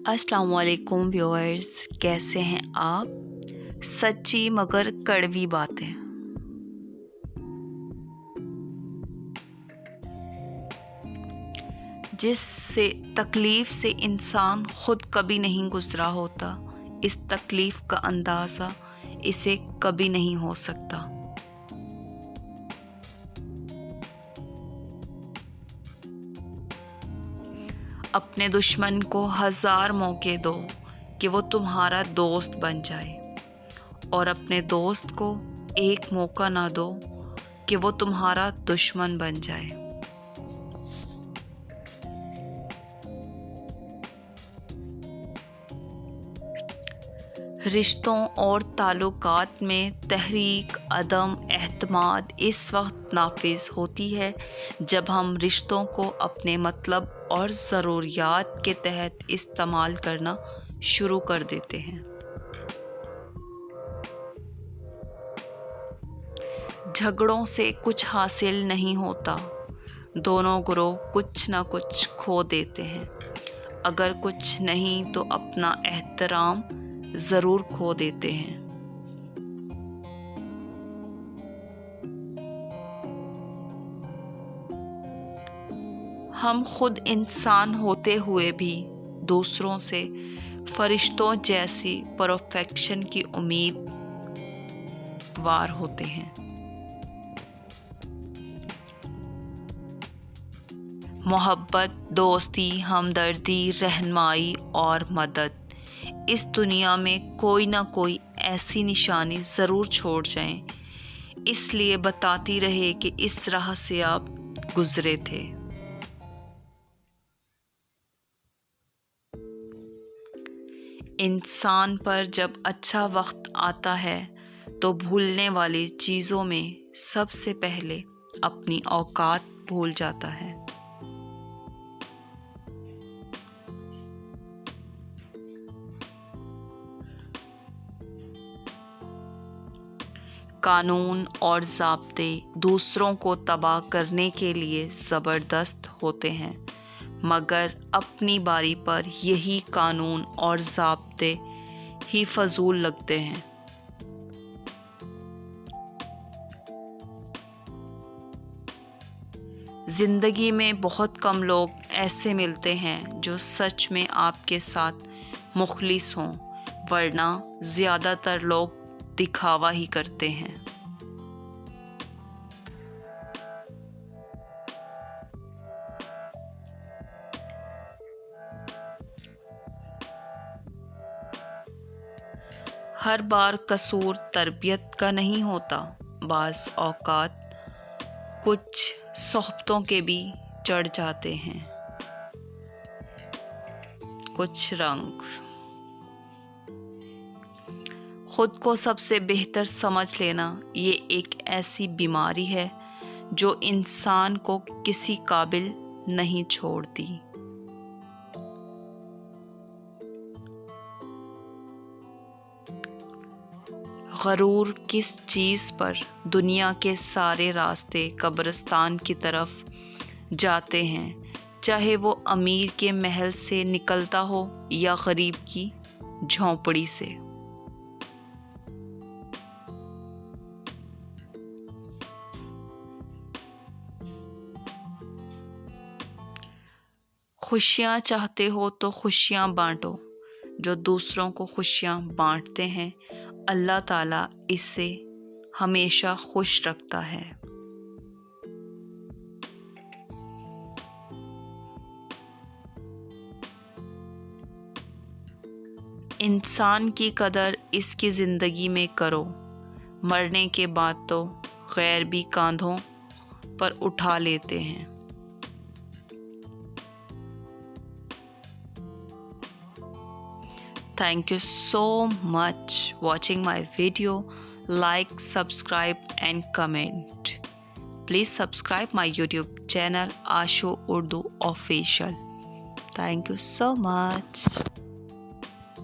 अस्सलाम वालेकुम व्यूअर्स, कैसे हैं आप। सच्ची मगर कड़वी बातें। जिससे तकलीफ़ से इंसान ख़ुद कभी नहीं गुज़रा होता, इस तकलीफ़ का अंदाज़ा इसे कभी नहीं हो सकता। अपने दुश्मन को 1000 मौके दो कि वो तुम्हारा दोस्त बन जाए, और अपने दोस्त को एक मौका ना दो कि वो तुम्हारा दुश्मन बन जाए। रिश्तों और ताल्लुकात में तहरीक अदम एतमाद इस वक्त नाफिज होती है जब हम रिश्तों को अपने मतलब और ज़रूरियात के तहत इस्तेमाल करना शुरू कर देते हैं। झगड़ों से कुछ हासिल नहीं होता, दोनों ग्रोह कुछ ना कुछ खो देते हैं। अगर कुछ नहीं तो अपना एहतराम ज़रूर खो देते हैं। हम खुद इंसान होते हुए भी दूसरों से फरिश्तों जैसी परफेक्शन की उम्मीदवार होते हैं। मोहब्बत, दोस्ती, हमदर्दी, रहनुमाई और मदद, इस दुनिया में कोई ना कोई ऐसी निशानी ज़रूर छोड़ जाएं, इसलिए बताती रहे कि इस राह से आप गुज़रे थे। इंसान पर जब अच्छा वक्त आता है तो भूलने वाली चीज़ों में सबसे पहले अपनी औकात भूल जाता है। कानून और ज़ाब्ते दूसरों को तबाह करने के लिए ज़बरदस्त होते हैं, मगर अपनी बारी पर यही कानून और ज़ाब्ते ही फजूल लगते हैं। ज़िंदगी में बहुत कम लोग ऐसे मिलते हैं जो सच में आपके साथ मुखलिस हों, वरना ज़्यादातर लोग दिखावा ही करते हैं। हर बार कसूर तरबियत का नहीं होता, बाज़ औकात कुछ सोहबतों के भी चढ़ जाते हैं कुछ रंग। खुद को सबसे बेहतर समझ लेना ये एक ऐसी बीमारी है जो इंसान को किसी काबिल नहीं छोड़ती। गरूर किस चीज़ पर दुनिया के सारे रास्ते कब्रिस्तान की तरफ जाते हैं, चाहे वो अमीर के महल से निकलता हो या गरीब की झोंपड़ी से। खुशियाँ चाहते हो तो खुशियाँ बांटो। जो दूसरों को खुशियाँ बांटते हैं, अल्लाह ताला इससे हमेशा खुश रखता है। इंसान की कदर इसकी ज़िंदगी में करो, मरने के बाद तो गैर भी कांधों पर उठा लेते हैं। Thank you so much watching my video. Like, subscribe and comment. Please subscribe my YouTube channel Ashu Urdu Official. Thank you so much.